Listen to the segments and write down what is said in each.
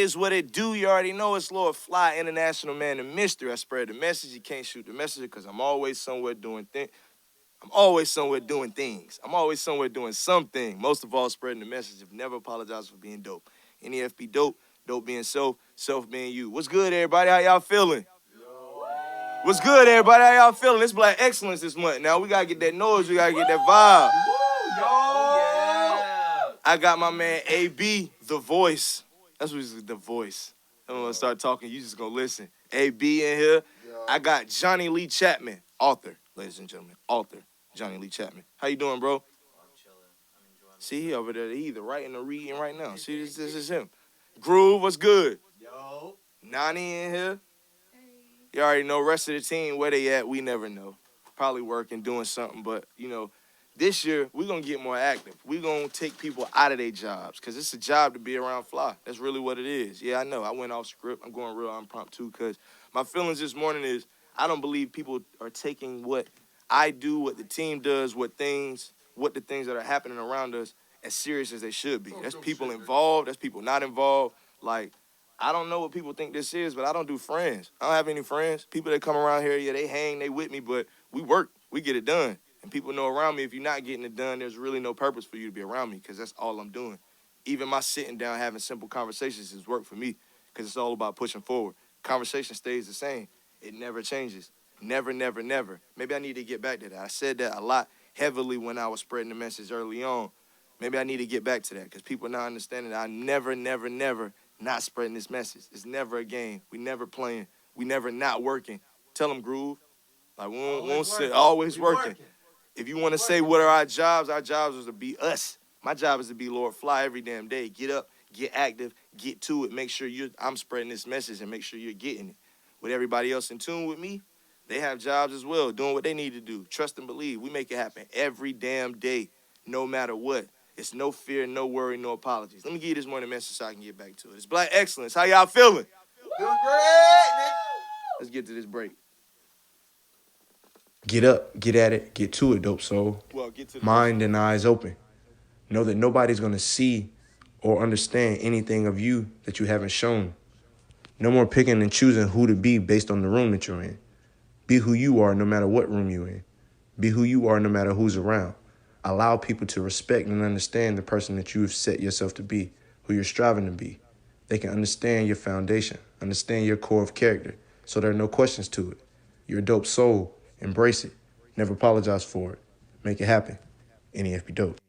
is what it do. You already know it's Lord Phly, international man of mystery. I spread the message. You can't shoot the messenger because I'm always somewhere doing things. I'm always somewhere doing things. I'm always somewhere doing something. Most of all, spreading the message of never apologize for being dope. NEF be dope, dope being self, self being you. What's good, everybody? How y'all feeling? What's good, everybody? How y'all feeling? It's Black Excellence this month. Now we gotta get that noise. We gotta get that vibe. I got my man AB, the voice. That's what he's the voice. I'm gonna start talking. You just gonna listen. AB in here. I got Johnny Lee Chapman, author, ladies and gentlemen, author. Johnny Lee Chapman. How you doing, bro? I'm chilling. I'm enjoying See, he over there. He either writing or reading right now. See, this is him. Groove, what's good? Yo. Nani in here. You already know. Rest of the team, where they at, we never know. Probably working, doing something. But, you know, this year, we're going to get more active. We're going to take people out of their jobs because it's a job to be around Phly. That's really what it is. Yeah, I know. I went off script. I'm going real impromptu because my feelings this morning is I don't believe people are taking what I do, what the team does, what the things that are happening around us as serious as they should be. That's people involved. That's people not involved. Like, I don't know what people think this is, but I don't do friends. I don't have any friends. People that come around here, yeah, they hang, they with me, but we work. We get it done. And people know around me, if you're not getting it done, there's really no purpose for you to be around me because that's all I'm doing. Even my sitting down having simple conversations is work for me because it's all about pushing forward. Conversation stays the same. It never changes. Never, never, never. Maybe I need to get back to that. I said that a lot heavily when I was spreading the message early on. Maybe I need to get back to that because people are not understanding that I never, never, never not spreading this message. It's never a game. We never playing. We never not working. Tell them, Groove. Like, we won't say always working. If you want to say what are our jobs is to be us. My job is to be Lord Phly every damn day. Get up, get active, get to it. Make sure I'm spreading this message and make sure you're getting it. With everybody else in tune with me, they have jobs as well, doing what they need to do. Trust and believe. We make it happen every damn day, no matter what. It's no fear, no worry, no apologies. Let me give you this morning message so I can get back to it. It's Black Excellence. How y'all feeling? Doing great, Nick. Let's get to this break. Get up, get at it, get to it, dope soul. Well, get to the Mind and eyes open. Know that nobody's going to see or understand anything of you that you haven't shown. No more picking and choosing who to be based on the room that you're in. Be who you are no matter what room you're in. Be who you are no matter who's around. Allow people to respect and understand the person that you have set yourself to be, who you're striving to be. They can understand your foundation, understand your core of character, so there are no questions to it. You're a dope soul. Embrace it. Never apologize for it. Make it happen. NEF be dope.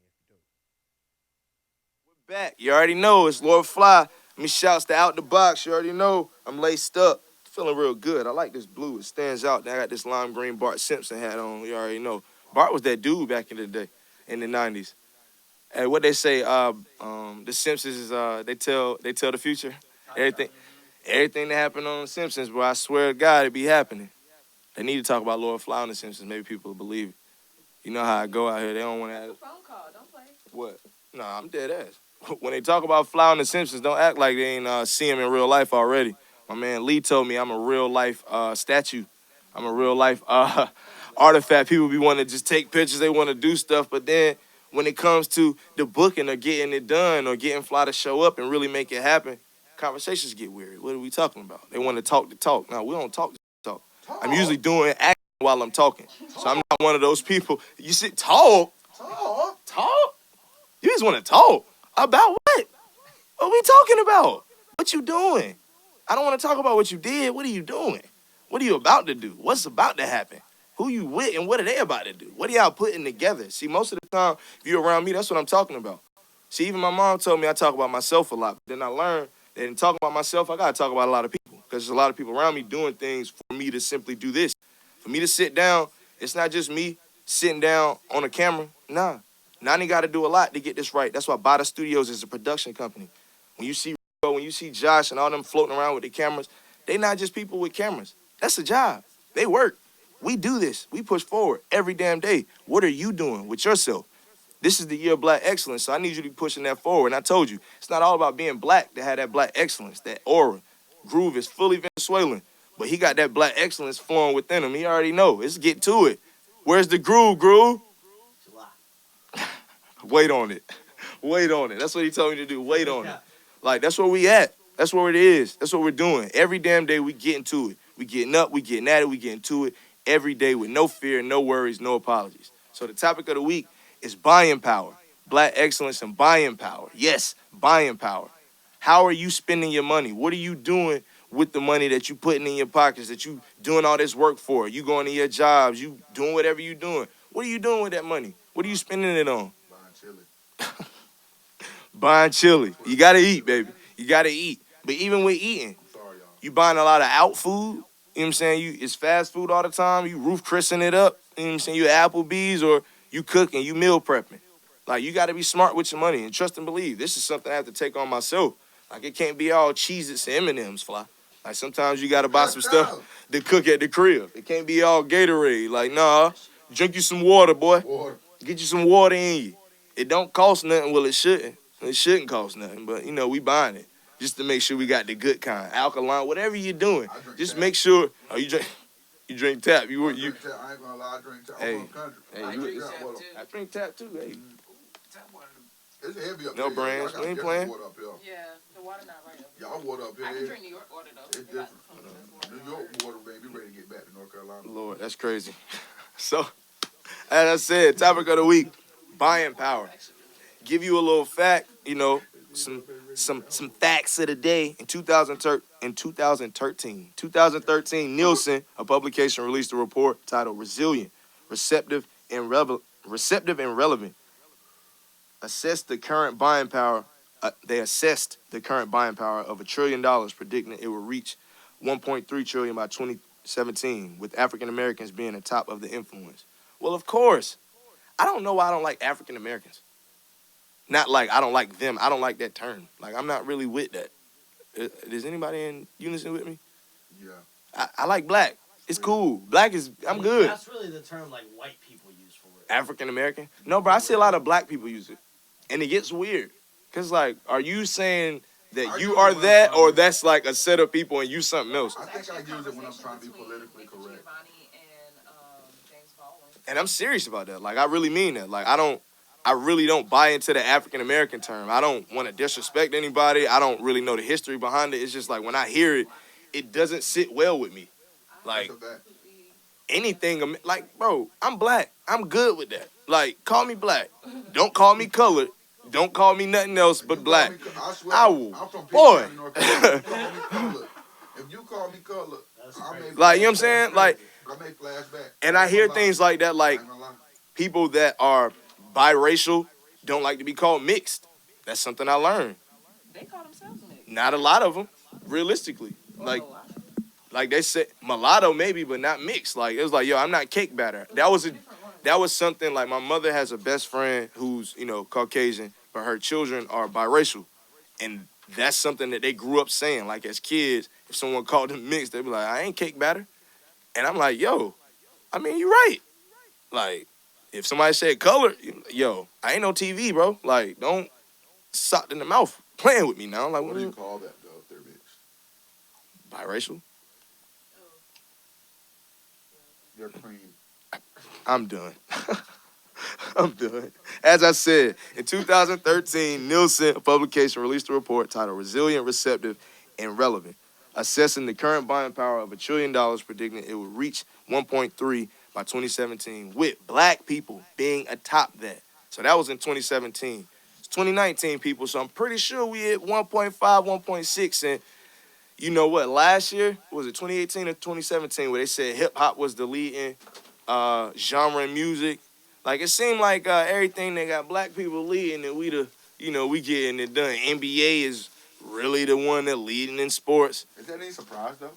We're back. You already know it's Lord Phly. Me shouts to Out the Box. You already know I'm laced up. Feeling real good. I like this blue. It stands out. I got this lime green Bart Simpson hat on. You already know. Bart was that dude back in the day, in the 90s. And what they say, the Simpsons is they tell the future. Everything that happened on the Simpsons, bro, I swear to God, it be happening. They need to talk about Lord Phly on the Simpsons. Maybe people will believe it. You know how I go out here. They don't want to have Phone call. Don't play. what? No, I'm dead ass. When they talk about Phly on the Simpsons, don't act like they ain't see him in real life already. My man Lee told me I'm a real life statue. I'm a real life artifact. People be wanting to just take pictures. They want to do stuff. But then when it comes to the booking or getting it done or getting Phly to show up and really make it happen, conversations get weird. What are we talking about? They want to talk the talk. No, we don't talk the talk. I'm usually doing action while I'm talking. So I'm not one of those people. You sit talk? Talk? You just want to talk? About what? What are we talking about? What you doing? I don't want to talk about what you did. What are you doing? What are you about to do? What's about to happen? Who you with and what are they about to do? What are y'all putting together? See, most of the time, if you're around me, that's what I'm talking about. See, even my mom told me I talk about myself a lot. Then I learned that in talking about myself, I got to talk about a lot of people because there's a lot of people around me doing things for me to simply do this. For me to sit down, it's not just me sitting down on a camera. Nah. Nani got to do a lot to get this right. That's why Bada Studios is a production company. When you see Josh and all them floating around with the cameras, they not just people with cameras. That's a job. They work. We do this. We push forward every damn day. What are you doing with yourself? This is the year of Black excellence, so I need you to be pushing that forward. And I told you, it's not all about being black to have that Black excellence, that aura. Groove is fully Venezuelan, but he got that Black excellence flowing within him. He already know. Let's get to it. Where's the groove, Groove? Wait on it. Wait on it. That's what he told me to do. Wait on it. Like, that's where we at. That's what it is. That's what we're doing. Every damn day we getting to it. We getting up, we getting at it, we getting to it every day with no fear, no worries, no apologies. So the topic of the week is buying power. Black excellence and buying power. Yes, buying power. How are you spending your money? What are you doing with the money that you putting in your pockets, that you doing all this work for? You going to your jobs, you doing whatever you doing. What are you doing with that money? What are you spending it on? Buying chili. Buying chili. You gotta eat, baby. You gotta eat. But even with eating, I'm sorry, y'all. you buying a lot of out food. You know what I'm saying? It's fast food all the time. You roof christening it up. You know what I'm saying? You Applebee's or you cooking, you meal prepping. Like, you gotta be smart with your money and trust and believe. This is something I have to take on myself. Like, it can't be all Cheez-Its and M&M's, Fly. Like, sometimes you gotta buy some stuff to cook at the crib. It can't be all Gatorade. Like, nah, drink you some water, boy. Water. Get you some water in you. It don't cost nothing. Well, it shouldn't. It shouldn't cost nothing. But, we buying it just to make sure we got the good kind. Alkaline, whatever you're doing. I drink Just tap. make sure. Oh, you drink tap. I drink tap. I ain't gonna lie, I drink tap. Hey. I'm from the country. Hey, I you- drink tap water. I drink tap too. Hey, Tap water. It's heavy up No here. brands. Y'all got We ain't different playing. water up here. Yeah, the water not right up. Y'all water up here. I can drink New York water though. It's They got different. some New York water, baby, ready to get back to North Carolina. Lord, that's crazy. So, as I said, topic of the week: buying power. Give you a little fact. Some facts of the day. In 2013, Nielsen, a publication, released a report titled "Resilient, Receptive, and Relevant." Assessed the current buying power. They assessed the current buying power of $1 trillion, predicting it will reach 1.3 trillion by 2017, with African Americans being the top of the influence. Well, of course, I don't know why I don't like African Americans. Not like I don't like them. I don't like that term. Like, I'm not really with that. Is anybody in unison with me? Yeah. I like black. It's cool. Black is, I'm good. That's really the term like white people use for it. African American? No, bro, I see a lot of black people use it. And it gets weird. Because, like, are you saying that you are that, or that's like a set of people and you something else? I think I use it when I'm trying to be politically correct. And I'm serious about that. Like, I really mean that. Like, I really don't buy into the African American term. I don't want to disrespect anybody. I don't really know the history behind it. It's just like when I hear it, it doesn't sit well with me. Like, That's a fact. anything, like, bro, I'm black. I'm good with that. Like, call me black. Don't call me colored. Don't call me nothing else If but you black. call me I swear, I will. I'm from Boy. Pittsburgh, North Carolina. If you call me colored, I may Like, you know what I'm saying? Like, I may flashback. and I hear things like that, like, I ain't gonna lie. people that are biracial don't like to be called mixed. That's something I learned. They call themselves mixed. Not a lot of them, realistically. Like they said, mulatto maybe, but not mixed. Like, it was like, yo, I'm not cake batter. That was something, like, my mother has a best friend who's, Caucasian, but her children are biracial. And that's something that they grew up saying. Like, as kids, if someone called them mixed, they'd be like, I ain't cake batter. And I'm like, yo, I mean, you're right. Like, if somebody said color, yo, I ain't no TV, bro. Like, don't sock in the mouth playing with me now. Like, What do you call that, though, if they're mixed? biracial? They're cream. I'm done. I'm done. As I said, in 2013, Nielsen, a publication, released a report titled Resilient, Receptive, and Relevant, assessing the current buying power of $1 trillion, predicting it would reach 1.3 by 2017, with black people being atop that. So that was in 2017. It's 2019, people, so I'm pretty sure we hit 1.5, 1.6, and you know what? Last year, was it 2018 or 2017, where they said hip hop was the leading genre in music? Like, it seemed like everything that got black people leading, and we getting it done. NBA is really the one that leading in sports. Is that any surprise, though?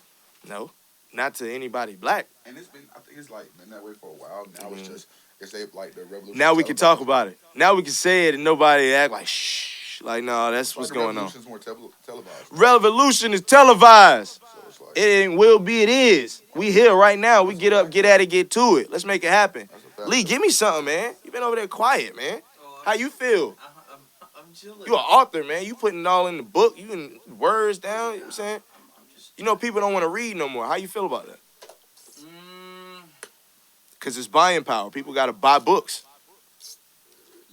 No, not to anybody black. And it's been, I think it's like been that way for a while. Now it's just, it's like the revolution. Now we can talk about it. Now we can say it, and nobody act like shh. Like, no, that's what's going on. Revolution's more televised. Revolution is televised. So it's like, It ain't will be, it is. We here right now. We get up, get at it, get to it. Let's make it happen. that's a fact. Lee, give me something, man. You been over there quiet, man. How you feel? I'm chilling. You an author, man. You putting it all in the book. You in words down. You know what I'm saying? You know, people don't want to read no more. How you feel about that? Because it's buying power. People got to buy books.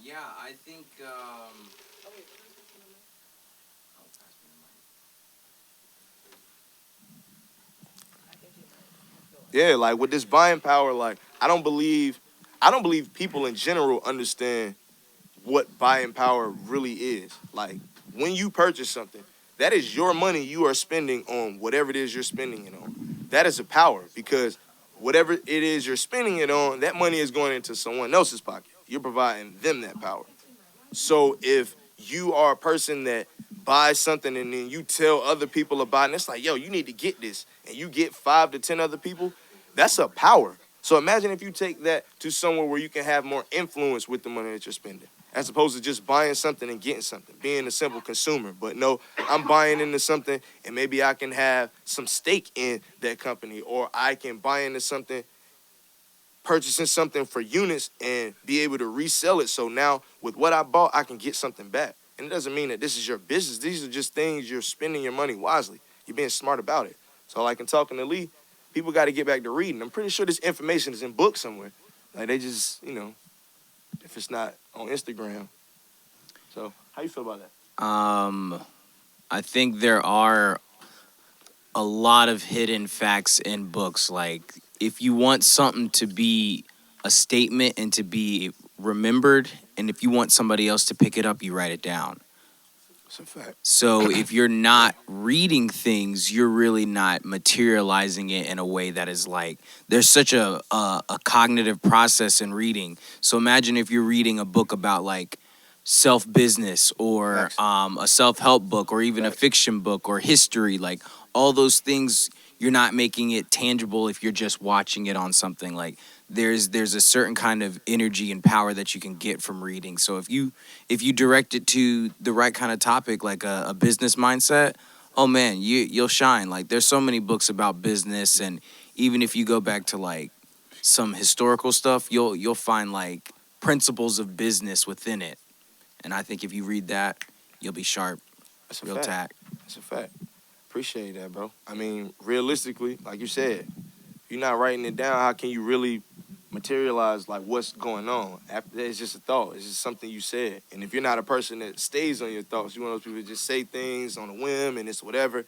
Yeah, I think. Yeah, like with this buying power, like I don't believe people in general understand what buying power really is. Like when you purchase something, that is your money you are spending on whatever it is you're spending it on. That is a power because whatever it is you're spending it on, that money is going into someone else's pocket. You're providing them that power. So if you are a person that buys something and then you tell other people about it, and it's like, yo, you need to get this, and you get 5 to 10 other people, that's a power. So imagine if you take that to somewhere where you can have more influence with the money that you're spending, as opposed to just buying something and getting something, being a simple consumer. But no, I'm buying into something, and maybe I can have some stake in that company, or I can buy into something, purchasing something for units and be able to resell it. So now with what I bought, I can get something back. And it doesn't mean that this is your business. These are just things you're spending your money wisely. You're being smart about it. So like in talking to Lee, people got to get back to reading. I'm pretty sure this information is in books somewhere. Like they just, if it's not on Instagram. So how you feel about that? I think there are a lot of hidden facts in books. Like, if you want something to be a statement and to be remembered, and if you want somebody else to pick it up, you write it down. That's a fact. So if you're not reading things, you're really not materializing it in a way that is like, there's such a cognitive process in reading. So imagine if you're reading a book about like self-business or a self-help book or even a fiction book or history, like all those things, you're not making it tangible if you're just watching it on something. Like there's a certain kind of energy and power that you can get from reading. So if you direct it to the right kind of topic, like a business mindset, oh man, you'll shine. Like there's so many books about business, and even if you go back to like some historical stuff, you'll find like principles of business within it. And I think if you read that, you'll be sharp. That's a real fact. tact. That's a fact. Appreciate that, bro. I mean, realistically, like you said, if you're not writing it down, how can you really materialize like what's going on? After that, it's just a thought. It's just something you said. And if you're not a person that stays on your thoughts, you're one of those people that just say things on a whim and it's whatever,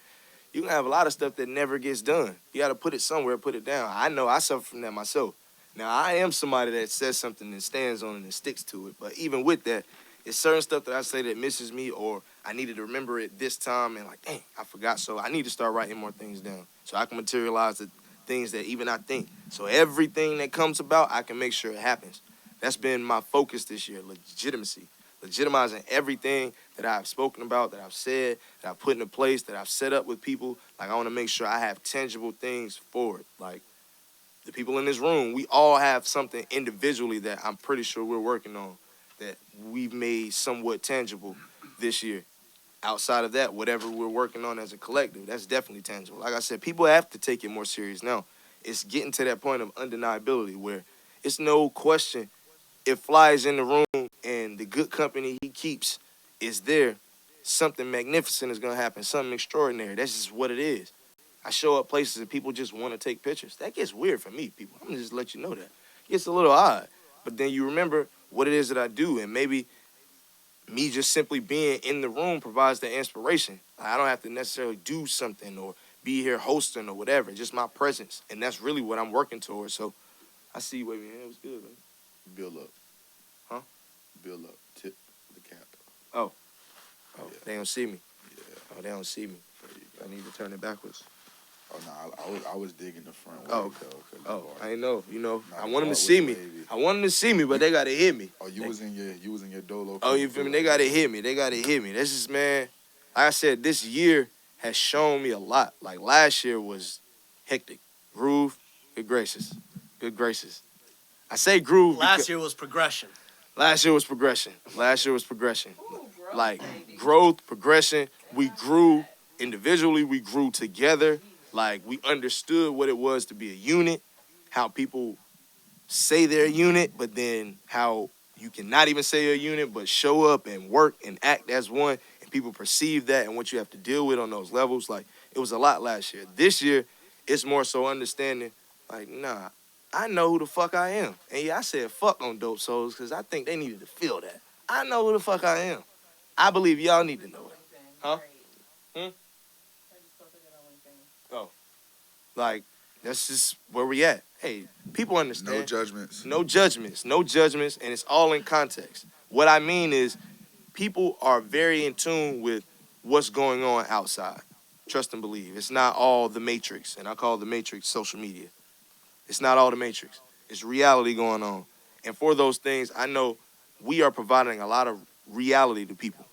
you can have a lot of stuff that never gets done. You got to put it somewhere, put it down. I know I suffer from that myself. Now, I am somebody that says something and stands on it and sticks to it. But even with that, it's certain stuff that I say that misses me, or I needed to remember it this time and like, dang, I forgot. So I need to start writing more things down so I can materialize the things that even I think. So everything that comes about, I can make sure it happens. That's been my focus this year, legitimacy. Legitimizing everything that I've spoken about, that I've said, that I've put into place, that I've set up with people. Like, I want to make sure I have tangible things for it. Like, the people in this room, we all have something individually that I'm pretty sure we're working on that we've made somewhat tangible this year. Outside of that, whatever we're working on as a collective, that's definitely tangible. Like I said, people have to take it more serious now. It's getting to that point of undeniability where it's no question if Phly is in the room and the good company he keeps is there, something magnificent is going to happen, something extraordinary. That's just what it is. I show up places and people just want to take pictures. That gets weird for me, people. I'm going to just let you know that. It gets a little odd. But then you remember what it is that I do, and maybe me just simply being in the room provides the inspiration. I don't have to necessarily do something or be here hosting or whatever. Just my presence, and that's really what I'm working towards. So I see you waving your hand. It was good, man. Build up. Huh? Build up. Tip the cap. Oh, Yeah. they don't see me. Yeah. Oh, they don't see me. There you go. I need to turn it backwards. Oh no, I was digging the front way Oh, though. 'Cause the Oh, bar- I know. nah, I the want them bar to was see me. wavy. I want them to see me, but they gotta hear me. Oh, you was in your dolo. Oh, you feel me? They gotta hear me. They gotta hear me. This is, man. Like I said, this year has shown me a lot. Like last year was hectic. Groove, good gracious, good gracious. I say groove. Last year was progression. Last year was progression. Last year was progression. Ooh, growth, Like baby. growth, progression. We grew individually. We grew together. Like we understood what it was to be a unit. How people say they're a unit, but then how you cannot even say you're a unit, but show up and work and act as one, and people perceive that and what you have to deal with on those levels. Like it was a lot last year. This year, it's more so understanding. Like, nah, I know who the fuck I am, and yeah, I said fuck on Dope Souls because I think they needed to feel that. I know who the fuck I am. I believe y'all need to know it. Huh? Great. Hmm? I just posted it on LinkedIn. Like That's just where we at. Hey, people understand. No judgments. No judgments. No judgments, and it's all in context. What I mean is, people are very in tune with what's going on outside. Trust and believe. It's not all the matrix, and I call the matrix social media. It's not all the matrix. It's reality going on. And for those things, I know we are providing a lot of reality to people,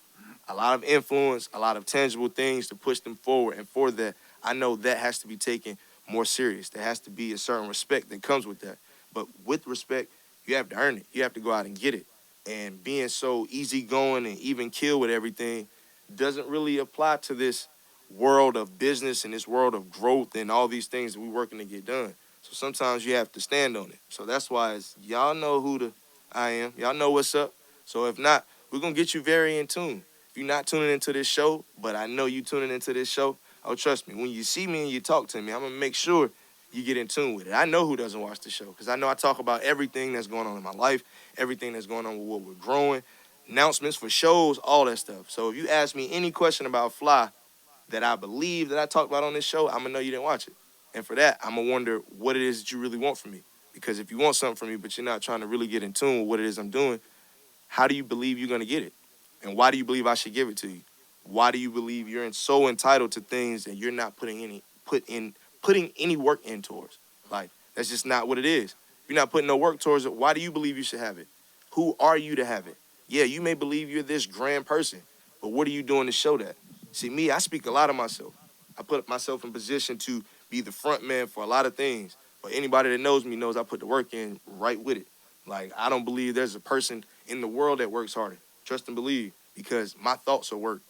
a lot of influence, a lot of tangible things to push them forward. And for that, I know that has to be taken more serious. There has to be a certain respect that comes with that. But with respect, you have to earn it. You have to go out and get it. And being so easygoing and even kill with everything doesn't really apply to this world of business and this world of growth and all these things that we're working to get done. So sometimes you have to stand on it. So that's why y'all know who I am. Y'all know what's up. So if not, we're going to get you very in tune. If you're not tuning into this show, but I know you tuning into this show, oh, trust me, when you see me and you talk to me, I'm going to make sure you get in tune with it. I know who doesn't watch the show because I know I talk about everything that's going on in my life, everything that's going on with what we're growing, announcements for shows, all that stuff. So if you ask me any question about Phly that I believe that I talked about on this show, I'm going to know you didn't watch it. And for that, I'm going to wonder what it is that you really want from me. Because if you want something from me, but you're not trying to really get in tune with what it is I'm doing, how do you believe you're going to get it? And why do you believe I should give it to you? Why do you believe you're so entitled to things that you're not putting any work in towards? Like, that's just not what it is. If you're not putting no work towards it, why do you believe you should have it? Who are you to have it? Yeah, you may believe you're this grand person, but what are you doing to show that? See, me, I speak a lot of myself. I put myself in position to be the front man for a lot of things. But anybody that knows me knows I put the work in right with it. Like, I don't believe there's a person in the world that works harder. Trust and believe, because my thoughts are work.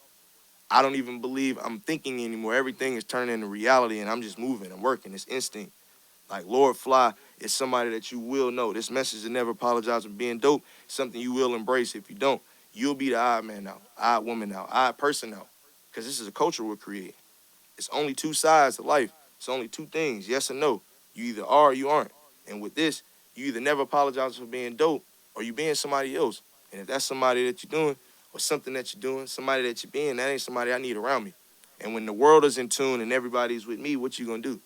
I don't even believe I'm thinking anymore. Everything is turning into reality, and I'm just moving. I'm working. It's instinct. Like, Lord Phly is somebody that you will know. This message to never apologize for being dope is something you will embrace. If you don't, you'll be the odd man out, odd woman out, odd person out. Because this is a culture we're creating. It's only two sides to life. It's only two things, yes or no. You either are or you aren't. And with this, you either never apologize for being dope or you being somebody else. And if that's somebody that you're doing or something that you're doing, somebody that you're being, that ain't somebody I need around me. And when the world is in tune and everybody's with me, what you gonna do?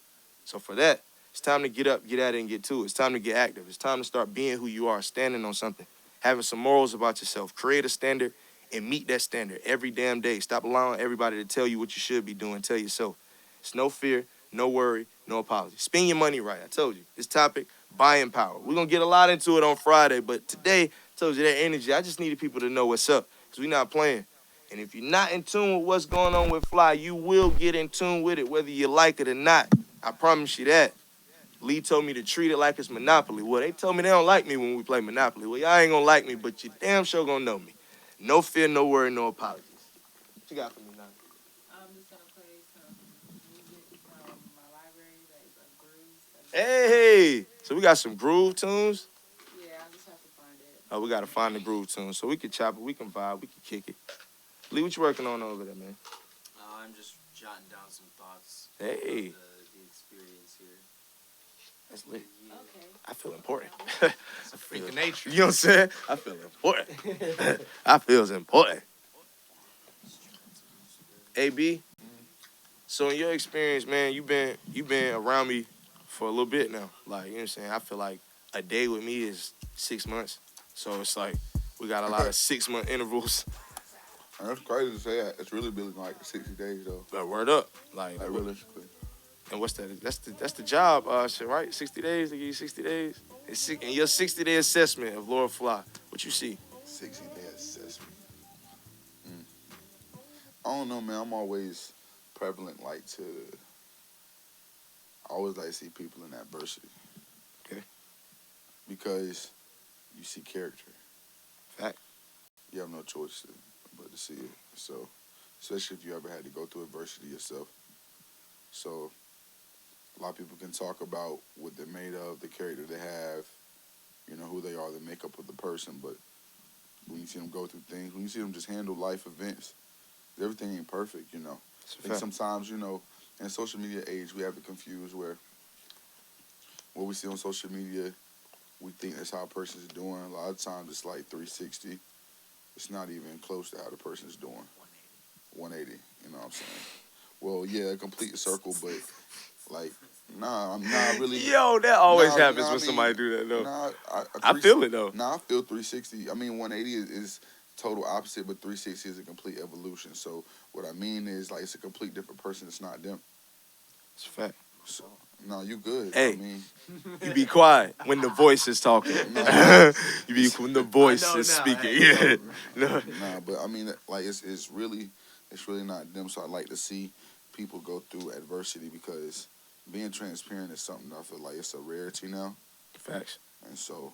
So for that, it's time to get up, get at it, and get to it. It's time to get active. It's time to start being who you are, standing on something, having some morals about yourself. Create a standard and meet that standard every damn day. Stop allowing everybody to tell you what you should be doing. Tell yourself. It's no fear, no worry, no apology. Spend your money right. I told you. This topic, buying power. We're going to get a lot into it on Friday, but today, I told you that energy. I just needed people to know what's up because we're not playing. And if you're not in tune with what's going on with Phly, you will get in tune with it whether you like it or not. I promise you that. Lee told me to treat it like it's Monopoly. Well, they told me they don't like me when we play Monopoly. Well, y'all ain't going to like me, but you damn sure going to know me. No fear, no worry, no apologies. What you got for me now? I'm just gonna play some music from my library that is a groove. Hey, so we got some groove tunes. Yeah, I just have to find it. Oh, we got to find the groove tunes. So we can chop it, we can vibe, we can kick it. Lee, what you working on over there, man? I'm just jotting down some thoughts. Hey. The experience here. That's lit. Okay. I feel important. It's a freak of nature. You know what I'm saying? I feel important. I feels important. AB, so in your experience, man, you've been around me for a little bit now. Like, you know what I'm saying? I feel like a day with me is 6 months. So it's like we got a lot of 6-month intervals. And that's crazy to say that. It's really been like 60 days though. But word up. Like Realistically. and what's that? That's the job, shit, right? 60 days, they give you 60 days. And your 60-day assessment of Lord Phly, what you see? 60-day assessment. I don't know, man. I'm always prevalent, I always like to see people in adversity. Okay. Because you see character. Fact. You have no choice but to see it. So, especially if you ever had to go through adversity yourself. So, a lot of people can talk about what they're made of, the character they have, who they are, the makeup of the person. But when you see them go through things, when you see them just handle life events, everything ain't perfect, I think sometimes, in social media age, we have it confused where what we see on social media, we think that's how a person's doing. A lot of times it's like 360. It's not even close to how the person's doing. 180, you know what I'm saying? Well, yeah, a complete circle, but like Nah, I'm not really. Yo, that always Nah, happens nah, I when mean, somebody do that though. Nah, I feel it though. Nah, I feel 360. I mean, 180 is total opposite, but 360 is a complete evolution. So what I mean is like it's a complete different person. It's not them. It's a fact. So, no, you good. Hey. I mean, You be quiet when the voice is talking. No. You be when the voice is speaking. Yeah. No. nah, but I mean, like it's really not them. So I like to see people go through adversity because being transparent is something I feel like it's a rarity now. Facts. And so,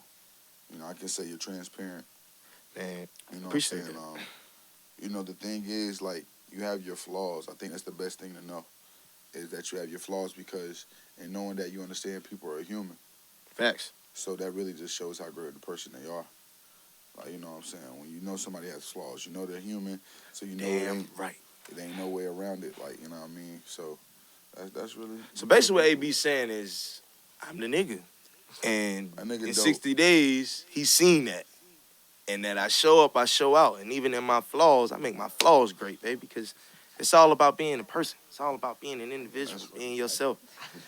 I can say you're transparent. Man, You know appreciate what I'm saying? The thing is, like, you have your flaws. I think that's the best thing to know is that you have your flaws because, and knowing that you understand people are human. facts. So that really just shows how great of the person they are. Like, you know what I'm saying? When you know somebody has flaws, you know they're human, so you know Damn right. there ain't no way around it. Like, you know what I mean? So that's really. So basically, what AB saying is, I'm the nigga, and A nigga in dope. 60 days, he's seen that, and that I show up, I show out, and even in my flaws, I make my flaws great, baby, because it's all about being a person. It's all about being an individual, being yourself.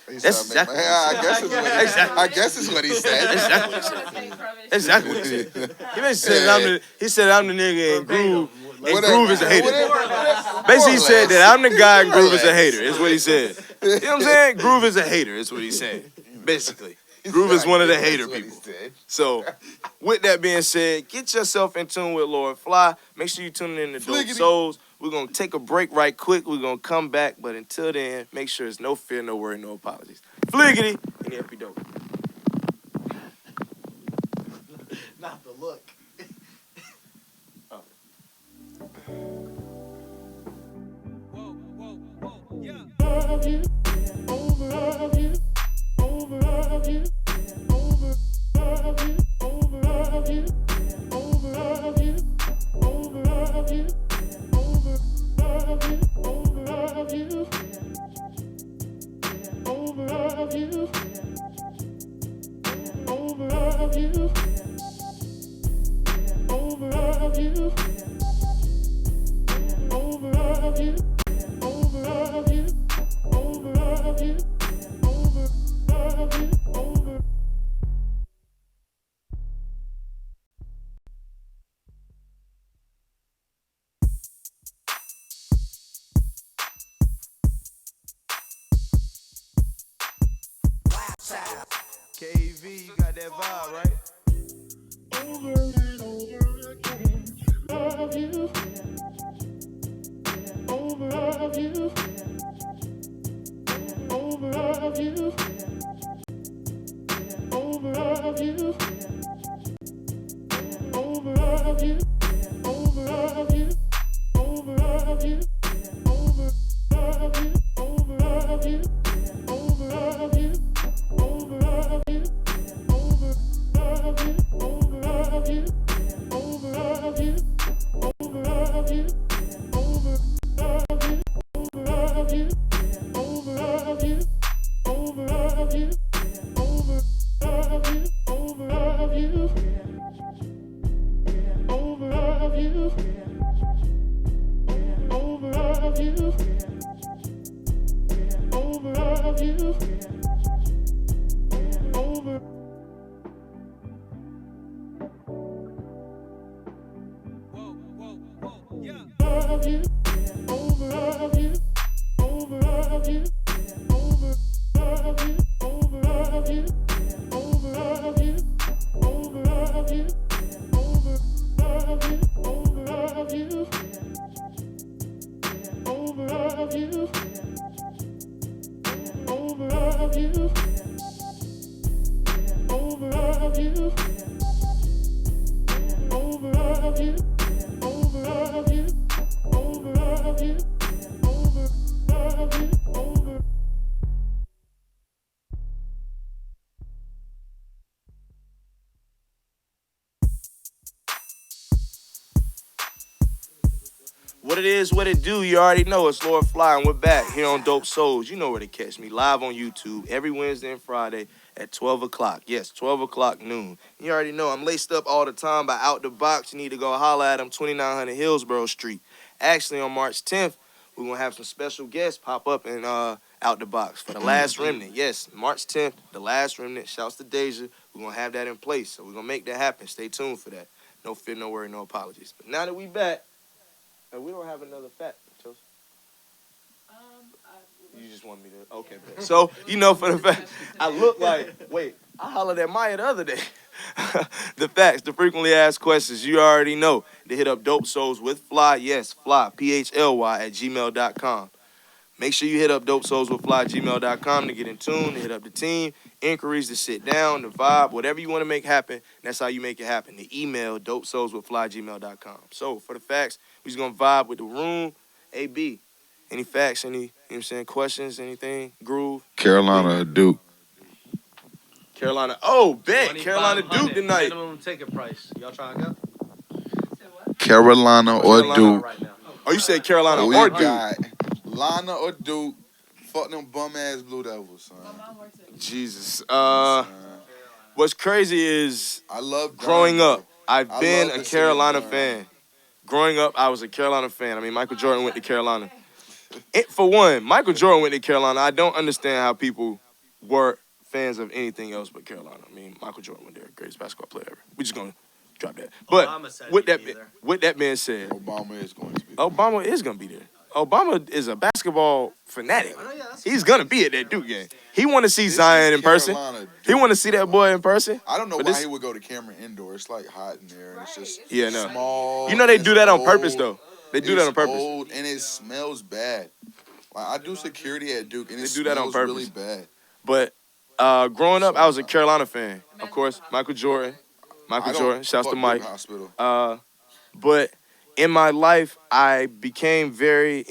He That's said, exactly I guess is what he said. Exactly what he said. Exactly what he said. He basically said, he said I'm the nigga, and Groove, Groove is a hater. Basically, he said that I'm the guy, and Groove is a hater. Is what he said. You know what I'm saying? Groove is a hater. Is what he's saying. Basically, Groove is one of the hater people. So, with that being said, get yourself in tune with Lord Phly. Make sure you tune in to Dope Fliggity. Souls. We're going to take a break right quick. We're going to come back. But until then, make sure it's no fear, no worry, no apologies. Fliggity and the FP Dope. Not the look. KV, you got that vibe, right? What it is, what it do, you already know. It's Lord Phly, and we're back here on Dope Souls. You know where to catch me, live on YouTube every Wednesday and Friday at 12 o'clock. Yes, 12 o'clock noon. You already know I'm laced up all the time by Out the Box. You need to go holler at them, 2900 Hillsborough Street. Actually, on March 10th, we're going to have some special guests pop up and out the box for the last remnant. Yes, March 10th, the last remnant. Shouts to Deja. We're going to have that in place. So we're going to make that happen. Stay tuned for that. No fear, no worry, no apologies. But now that we back, and we don't have another fact, Chelsea. You just want me to, okay. Bet. So, for the fact, I look like, wait, I hollered at Maya the other day. The facts, the frequently asked questions, you already know. To hit up Dope Souls with Phly, yes, Phly, Phly at gmail.com. Make sure you hit up Dope Souls with Phly, gmail.com to get in tune, to hit up the team, inquiries to sit down, the vibe, whatever you want to make happen, that's how you make it happen. The email, dopesouls@phly, gmail.com. So, for the facts, we're just going to vibe with the room. AB, any facts, questions, anything? Groove? Carolina or Duke. Carolina. Oh, bet. Carolina Duke tonight. Minimum ticket price. Y'all trying to go? Carolina or Carolina. Duke. Right now. Oh, you said Carolina We or Duke. got Lana or Duke. Fuck them bum ass Blue Devils, son. Jesus. Son. What's crazy is I love growing John, up, I've I been love a the city of Carolina John. fan. Growing up, I was a Carolina fan. I mean, Michael Jordan went to Carolina. For one, Michael Jordan went to Carolina. I don't understand how people were fans of anything else but Carolina. I mean, Michael Jordan went there, greatest basketball player ever. We're just gonna drop that. But Obama said with he'd that be there. with that being said, Obama is going to be. Obama is gonna be there. Obama is a basketball fanatic. He's gonna be at that Duke game. He want to see This Zion is in person. Carolina, He Duke, want to see that boy in person. I don't know But why this- he would go to Cameron Indoor. It's like hot in there, and it's just Yeah, no. small. You know they it's do that on old, purpose though. They do that it's on purpose. Old and it smells bad. Like I do security at Duke, and They it do that on smells purpose. really bad. But growing up, I was a Carolina fan. Of course, Michael Jordan. I don't Shouts to fuck Mike. Duke Hospital. But in my life, I became very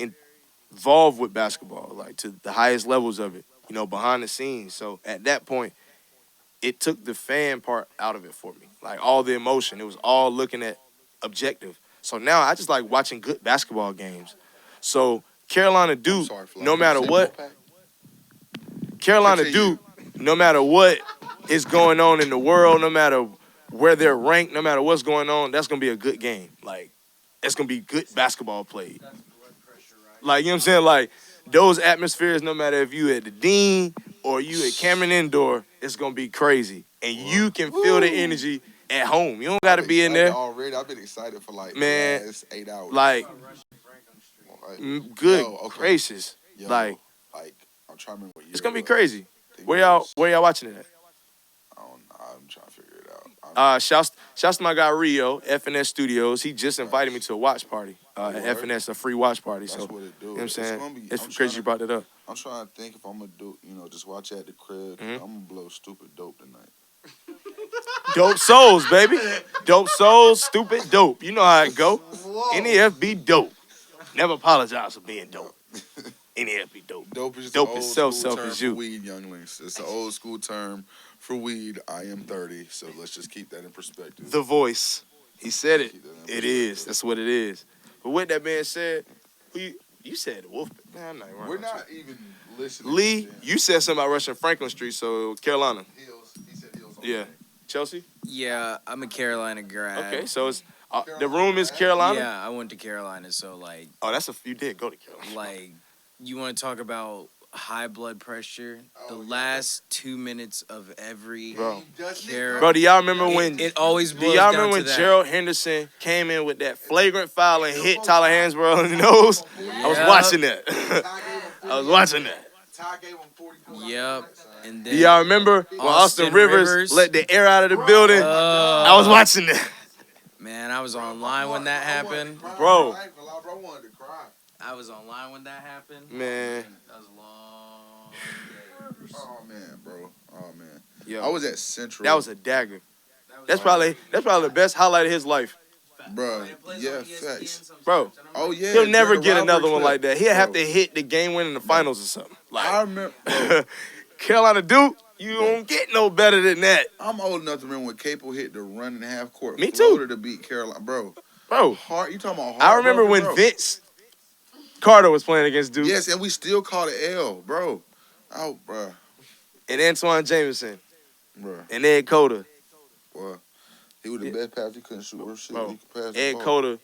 involved with basketball, like to the highest levels of it, behind the scenes. So at that point, it took the fan part out of it for me. Like all the emotion, it was all looking at objective. So now I just like watching good basketball games. So Carolina I'm Duke, sorry, Flo. no Did you matter say what, Mopac? Carolina Continue. Duke, no matter what is going on in the world, no matter where they're ranked, no matter what's going on, that's gonna be a good game. Like it's gonna be good basketball played. Like you know what I'm saying? Like those atmospheres, no matter if you at the Dean or you at Cameron Indoor, it's gonna be crazy. And you can feel the energy at home. You don't gotta I'm be in excited there. already. I've been excited for like Man, the last 8 hours. Like good Yo, okay. gracious. Yo, Like I'm trying to remember what year it's gonna be it was. crazy. I think Where it y'all was- watching it at? I don't know. I'm trying to figure it out. Shouts to my guy Rio, FNS Studios. He just invited me to a watch party. At Word? FNS, a free watch party. That's So what it do. you know what I'm It's saying? gonna be- It's I'm crazy trying you to- brought that up. I'm trying to think if I'm gonna do, just watch at the crib. Mhm. I'm gonna blow stupid dope tonight. Dope Souls, baby. Dope Souls, stupid dope. You know how it go. NEF be dope. Never apologize for being dope. NEF be dope. Dope is just Dope an old itself, school self term is for you. weed younglings. It's an old school term for weed. I am 30, so let's just keep that in perspective. The voice. He said it. Keep that in It perspective. is. That's what it is. But with that being said, you said the Wolf. Man, I'm not even We're worrying about not even listening. Lee, to them. you said something about rushing Franklin Street, so Carolina. Hills. He said Hills. Yeah. Chelsea? Yeah, I'm a Carolina grad. Okay, so it's the room is Carolina? Yeah, I went to Carolina, so like Oh, you did go to Carolina. like you want to talk about high blood pressure? The Oh, yeah. last 2 minutes of every Bro. Car- Bro, do y'all remember when it always do boils y'all down remember to when that. Gerald Henderson came in with that flagrant foul and hit Tyler Hansborough in the nose? I was Yep. watching that. I was watching that. Ty gave him 40 points. Yep. And Do then y'all remember when Austin Rivers let the air out of the building? I was watching that. Man, I was online when that happened. Bro. I wanted to cry. I was online when that happened. Man, That was a long day. Oh man, bro. Oh man. yo, I was at Central. that was a dagger. That's probably the best highlight of his life. Bro, yeah, facts. Bro, Oh yeah. he'll never during the get another rivalry one clip. like that. He'll have Bro, to hit the game win in the finals or something. I Like remember. Bro, Carolina Duke, you don't get no better than that. I'm old enough to remember when Capo hit the run and half court Me floater too. to beat Carolina, bro. Bro, Heart, you talking about? I remember when bro. Vince Carter was playing against Duke Yes, and we still called it L, bro. Oh, bro, and Antoine Jameson bro. and Ed Cota. Well, he was the best pass. He couldn't shoot or shit. Bro, He could pass the Ed ball. Cota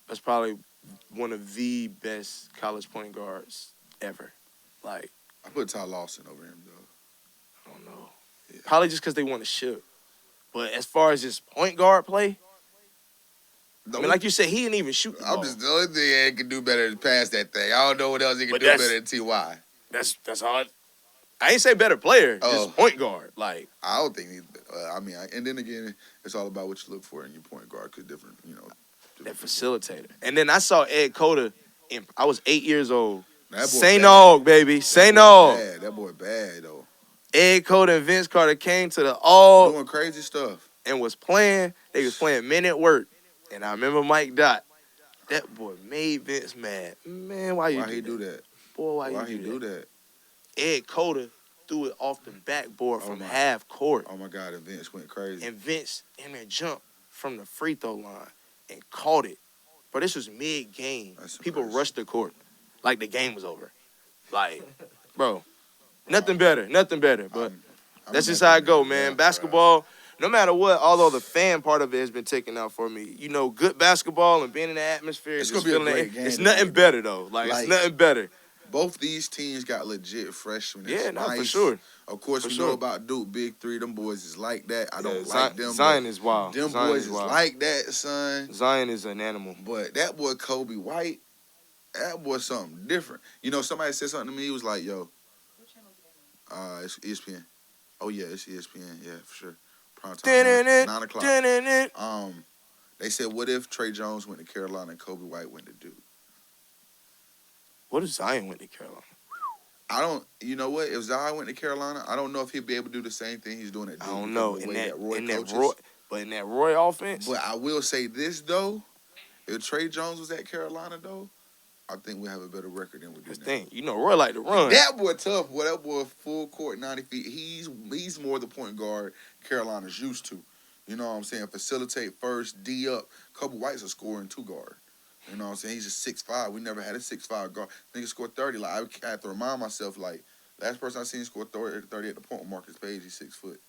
was probably one of the best college point guards ever. Like, I put Ty Lawson over him though. I don't know. Yeah. Probably just because they want to shoot. But as far as his point guard play, I mean, like you said, he didn't even shoot the ball. The only thing he can do better is pass that thing. I don't know what else he can But do better than Ty. That's all. I ain't say better player, Oh. just point guard. Like I don't think he's. And then again, it's all about what you look for in your point guard. Cause different. that facilitator. And then I saw Ed Cota. I was 8 years old. That boy St. bad. Aug, baby. St. Aug. That boy bad though. Ed Cota and Vince Carter came to the Aug Doing crazy stuff. and was playing. They was playing men at work. And I remember Mike Dot. That boy made Vince mad. Man, why he do that? Boy, why he do that? Ed Cota threw it off the backboard from my- half court. Oh my God! And Vince went crazy. And Vince in there jumped from the free throw line and caught it. But this was mid-game. That's People impressive. rushed the court like the game was over. Like, bro, nothing better. But I'm that's just happy how it go, with man. that. Basketball, no matter what, although the fan part of it has been taken out for me, good basketball and being in the atmosphere. It's and just gonna be a feeling great game It's tonight, nothing bro. better, though. Like, it's nothing better. Both these teams got legit freshmen. That's Yeah, no, for nice. sure. Of course, For we sure. know about Duke Big Three. Them boys is like that. I don't Yeah, like them. Zion but is wild. Them Zion boys is is wild. like that, son. Zion is an animal. But that boy Kobe White, that boy something different. Somebody said something to me. He was like, "Yo, What channel is that? it's ESPN. Oh yeah, it's ESPN. Yeah, for sure. Prime time, 9 o'clock. They said, what if Trey Jones went to Carolina and Kobe White went to Duke? What if Zion went to Carolina? I don't. You know what? If Zion went to Carolina, I don't know if he'd be able to do the same thing he's doing at I Duke. don't know. because of In the way that, Roy in that coaches. Roy, but in that Roy offense, But I will say this though, if Trey Jones was at Carolina though, I think we have a better record than we do this now. thing, Roy like to run. That boy tough. Boy, that boy full court, 90 feet. He's more the point guard Carolina's used to. You know what I'm saying? Facilitate first, D up. Kobe White's a scoring 2 guard. You know what I'm saying? He's just 6'5". We never had a 6'5" guard. Nigga scored 30. Like I have to remind myself, like, last person I seen score 30 at the point with Marcus Page, he's 6 foot.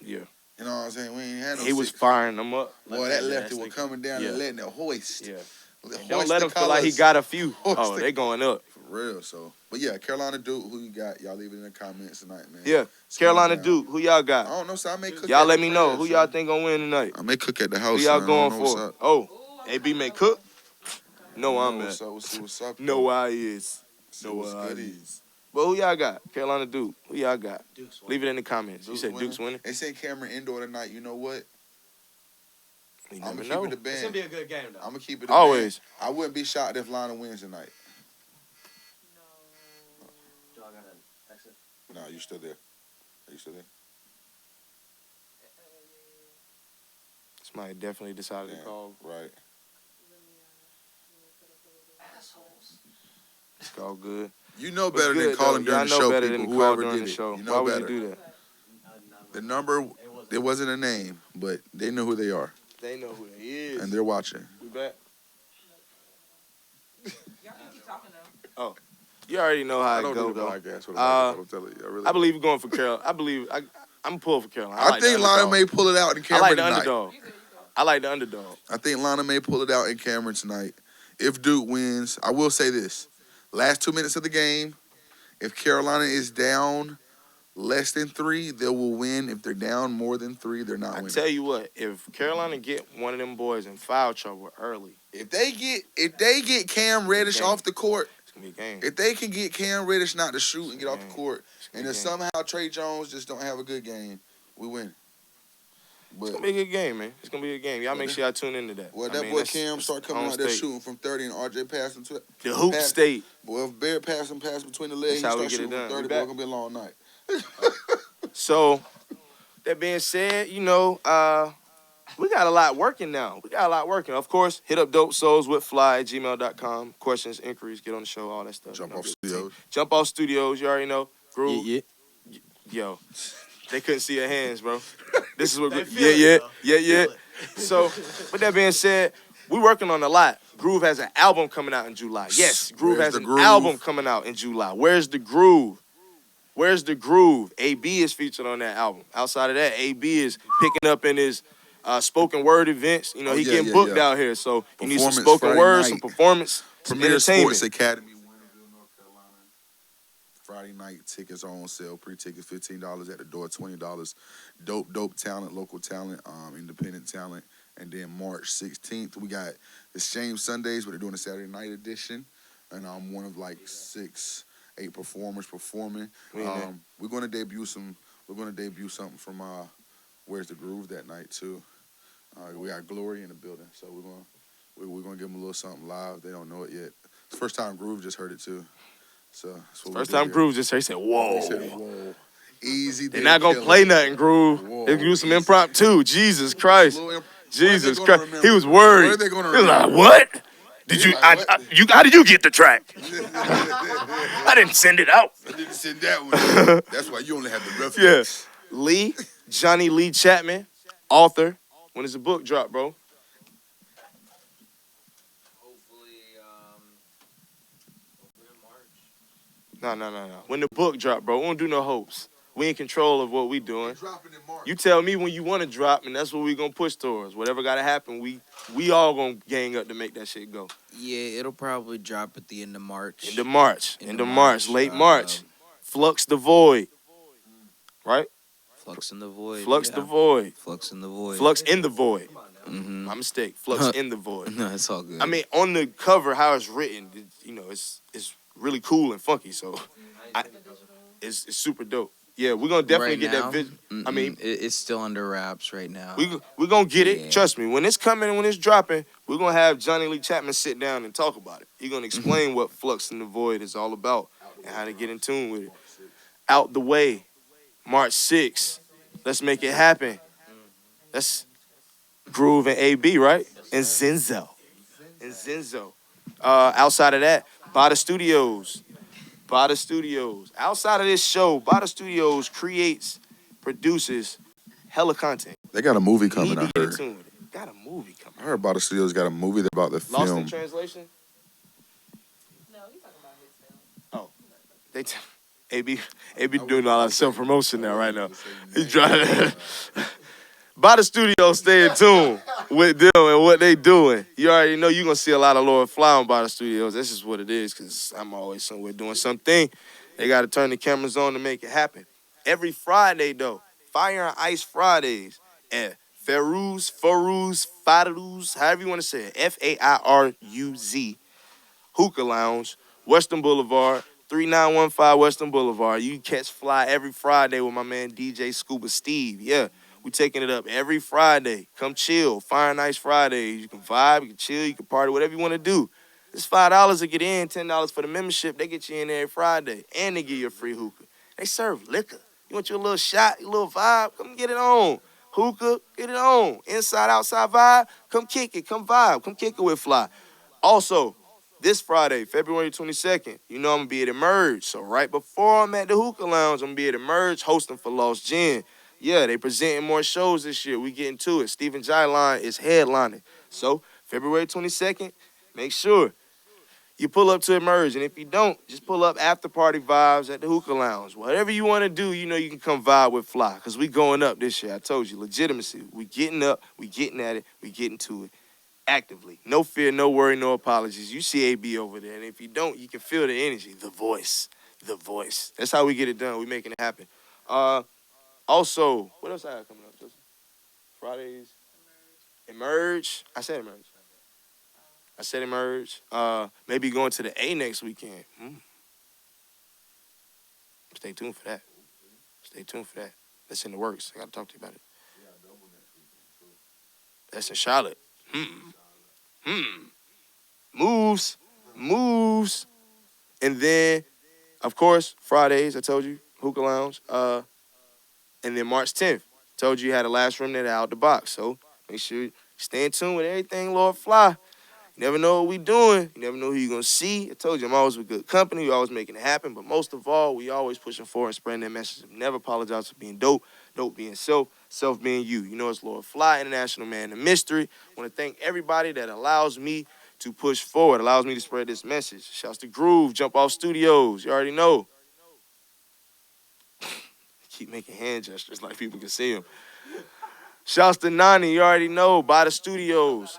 Yeah, You know what I'm saying? We ain't had no he was 6. firing them up. Boy, that lefty was coming down Yeah. and letting it hoist. Yeah, Hoist don't let the him feel like he colors. got a few. Hoist Oh, the- they going up. For real, so. But yeah, Carolina Duke, who you got? Y'all leave it in the comments tonight, man. Yeah, It's Carolina going down. Duke. Who y'all I got? don't know, so I may cook. Y'all at let the me know. crib, Who son. y'all think gonna win tonight? I may cook at the Who house. y'all son. I going don't know what's for? up. Oh, Ooh, AB may cook. No, I'm What's at. up? What's up? No, I is. No, what's good? But who y'all got? Carolina Duke. Who y'all got? Duke's Leave it in the comments. You Duke's said Duke's winning. They sent Cameron Indoor tonight. You know what? We I'm never gonna know. keep it a It's gonna band. be a good game though. I'm gonna keep it a Always. band. I wouldn't be shocked if Lana wins tonight. no. Do I gotta exit? Nah, you still there? Are you still there? Somebody definitely decided to Damn. call. Right. Let me put up a little bit. Assholes. It's all good. You know What's better than good, calling though? during the Y'all know show, better people. than to call Whoever during did the it. show. You know Why would better. you do that? The number, it wasn't a name, but they know who they are, They know who he is. and they're watching. We back. Y'all can keep talking though. You already know how I it don't go, need a though. podcast with a Uh, microphone. I'm telling you, I really. I believe we're going for Carolina. I'm pulling for Carolina. I like think the Lana underdog. may pull it out in I Cameron like the tonight. underdog. You good, you go. I like the underdog. I think Lana may pull it out in Cameron tonight. If Duke wins, I will say this. Last 2 minutes of the game, if Carolina is down less than 3, they will win. If they're down more than 3, they're not I winning. tell you what, if Carolina get one of them boys in foul trouble early, If they get Cam Reddish Game. off the court, it's gonna be a game. if they can get Cam Reddish not to shoot and get off the Game. court, It's gonna and be a if game. somehow Trey Jones just don't have a good game, we win. But It's gonna be a good game, man. It's gonna be a game. Y'all make sure y'all tune into that. well, I that mean, boy that's- Cam that's start coming home out there state. shooting from 30 and RJ passing to The hoop pass- state. Boy, if Bear pass between the legs, That's he how we start get it shooting from done. 30, We boy, back. it's gonna be a long night. So, that being said, we got a lot working now. Of course, hit up Dope Souls with Phly at gmail.com. Questions, inquiries, get on the show, all that stuff. Jump You know, off get- studios. Jump off studios, you already know. Groove. Yeah. Yo, they couldn't see your hands, bro. This is what. They Yeah, feel it, yeah, though. yeah, They yeah. feel it. So, with that being said, we working on a lot. Groove has an album coming out in July. Yes, Groove Where's has the an groove? album coming out in July. Where's the groove? Where's the groove? AB is featured on that album. Outside of that, AB is picking up in his spoken word events. You know, Oh, he yeah, getting yeah, booked yeah. out here. So you need some Performance spoken Friday word, night. some performance, some Premier entertainment. Sports Academy, Winterville, North Carolina. Friday night tickets are on sale. Pre-tickets $15 at the door, $20. Dope talent, local talent, independent talent. And then March 16th, we got the Shame Sundays, but they're doing a Saturday night edition. And I'm one of like 8 performers performing. We're gonna debut some. We're gonna debut something from Where's the Groove that night too. We got Glory in the building, so we're gonna give them a little something live. They don't know it yet. It's the first time Groove just heard it too. So that's what First we do time here. Groove just heard, he said, whoa. He said, whoa. Easy. They're not going to play nothing, Groove. They're going to do some impromptu. Jesus Christ. Jesus Christ. He was worried. What are they going to He was remember? like, what? Did you, Like, what? how did you get the track? I didn't send it out. I didn't send that one. That's why you only have the reference. Yes. Lee, Johnny Lee Chapman, author. When does the book drop, bro? Hopefully in March. No. When the book drop, bro, we don't do no hopes. We in control of what we doing. Dropping in March. You tell me when you want to drop, and that's what we gonna push towards. Whatever gotta happen, we all gonna gang up to make that shit go. Yeah, it'll probably drop at the end of March. End of March, late uh, March. Flux the Void, right? Flux in the Void. Flux yeah. the Void. Flux in the Void. Flux in the Void. Mm-hmm. My mistake. Flux in the Void. No, it's all good. I mean, on the cover, how it's written, it's really cool and funky. So, it's super dope. Yeah, we're gonna definitely right get now, that vision. I mean, it's still under wraps right now. we're gonna get it. Yeah. Trust me. When it's coming and when it's dropping, we're gonna have Johnny Lee Chapman sit down and talk about it. He's gonna explain what Flux in the Void is all about and how to get in tune with it. Out the way, March 6th. Let's make it happen. That's Groove and AB, right? And Zenzo. Outside of that, Bada Studios. Outside of this show, Bada Studios creates, produces hella content. They got a movie You coming, need I to get in heard. tune with it. Got a movie coming. I heard about the studios got a movie about the Lost film. in Translation? No, he's talking about his film. They AB doing a lot of self-promotion now, right now. He's trying Bada Studios, stay in tune with them and what they doing. You already know you're going to see a lot of Lord Phly on Bada Studios. That's just what it is because I'm always somewhere doing something. They got to turn the cameras on to make it happen. Every Friday, though, Fire and Ice Fridays at Faruz, however you want to say it, Fairuz, Hookah Lounge, Western Boulevard, 3915 Western Boulevard. You catch Phly every Friday with my man DJ Scuba Steve. Yeah, we taking it up every Friday. Come chill. Fire and Ice Fridays. You can vibe, you can chill, you can party, whatever you want to do. It's $5 to get in, $10 for the membership. They get you in every Friday, and they give you a free hookah. They serve liquor. You want your little shot, your little vibe? Come get it on. Hookah, get it on. Inside, outside vibe, come kick it, come vibe, come kick it with Phly. Also, this Friday, February 22nd, you know I'm going to be at Emerge. So right before I'm at the Hookah Lounge, I'm going to be at Emerge hosting for Lost Gen. Yeah, they presenting more shows this year. We getting to it. Stephen Jyline is headlining. So February 22nd, make sure you pull up to Emerge. And if you don't, just pull up after party vibes at the Hookah Lounge. Whatever you want to do, you know you can come vibe with Phly. Because we going up this year. I told you, legitimacy. We getting up, we getting at it, we getting to it. Actively. No fear, no worry, no apologies. You see AB over there. And if you don't, you can feel the energy. The voice. That's how we get it done. We making it happen. Also, what else I have coming up? Fridays. Emerge. I said Emerge. Maybe going to the A next weekend. Stay tuned for that. That's in the works. I got to talk to you about it. That's in Charlotte. Moves. And then, of course, Fridays, I told you, Hookah Lounge. And then March 10th, told you had a last room there out the box. So make sure you stay in tune with everything Lord Phly. You never know what we doing. You never know who you're going to see. I told you, I'm always with good company. We always making it happen. But most of all, we always pushing forward and spreading that message. Never apologize for being dope being self being you. You know it's Lord Phly, International Man of Mystery. I want to thank everybody that allows me to push forward, allows me to spread this message. Shouts to Groove, Jump Off Studios. You already know. Keep making hand gestures like people can see them. Shouts to Nani, you already know. Bada Studios.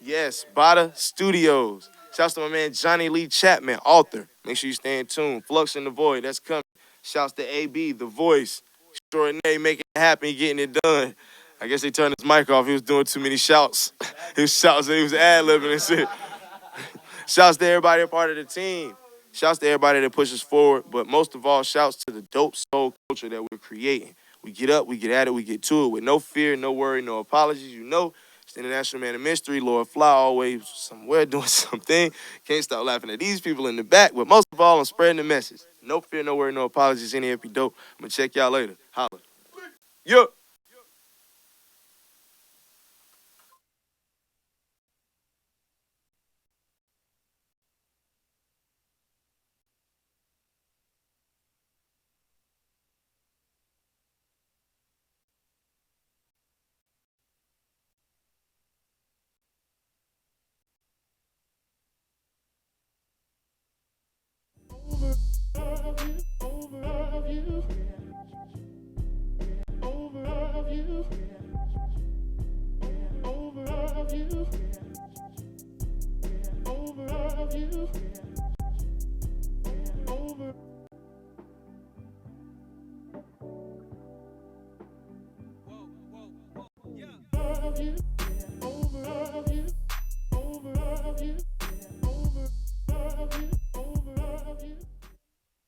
Yes, Bada Studios. Shouts to my man Johnny Lee Chapman, author. Make sure you stay in tune. Flux in the Void, that's coming. Shouts to AB, The Voice. Extraordinary, making it happen, getting it done. I guess they turned his mic off. He was doing too many shouts. He was ad-libbing and shit. Shouts to everybody a part of the team. Shouts to everybody that pushes forward. But most of all, shouts to the dope soul culture that we're creating. We get up, we get at it, we get to it with no fear, no worry, no apologies. You know, it's the International Man of Mystery, Lord Phly, always somewhere doing something. Can't stop laughing at these people in the back. But most of all, I'm spreading the message. No fear, no worry, no apologies. Any be dope. I'm going to check y'all later. Holla. Yeah. Love you.